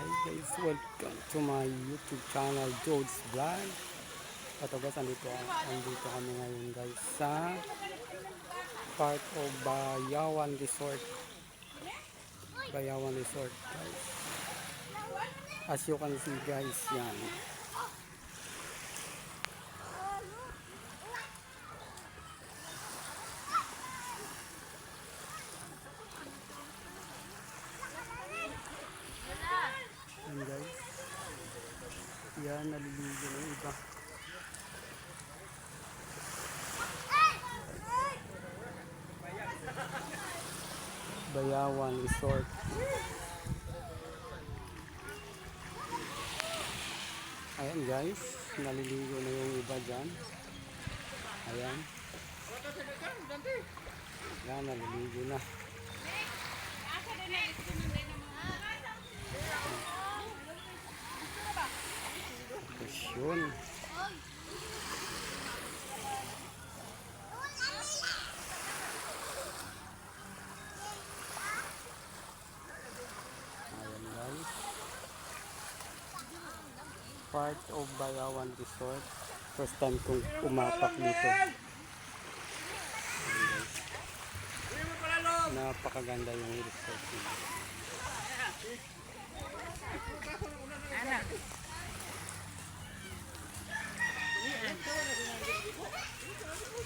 Hi guys, welcome to my YouTube channel, Joe's Vlog. Ito guys, andito kami ngayon guys sa part of Bayawan Resort. Bayawan Resort guys. As you can see guys, yan. Yan guys. Yan, naliligo ng iba. Bayawan Resort. Ayan guys, naliligo na yung iba dyan. Ayan. Yan, naliligo na. Tapos yun. Ayan guys. Part of Bayawan Resort. First time kong umapak dito. Napakaganda yung resort nila.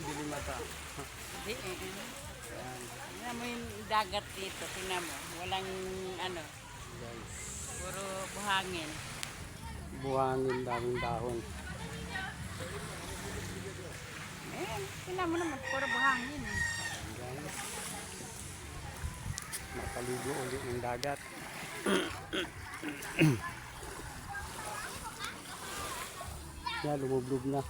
Dili mata. Ayan. Tingnan mo yung dagat dito, tingnan mo. Walang ano, Guys. puro buhangin. Buhangin, daming dahon. Tingnan mo naman, puro buhangin. Ayan guys. Mapaligo ulit ng dagat. Yan, lumublog na.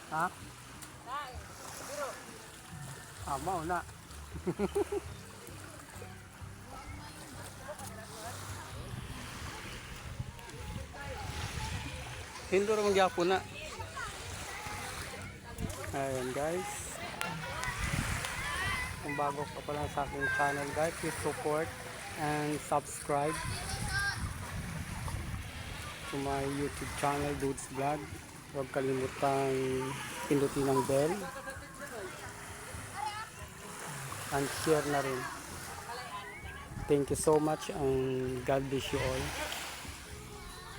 Ha? Amaw na. Hindi rin magyapon na. Ayan guys. Kung bago ka pa lang sa aking channel guys, please support and subscribe to my YouTube channel, Dudes Vlog. Huwag kalimutang pindutin ang bell and share na rin. Thank you so much and God bless you all.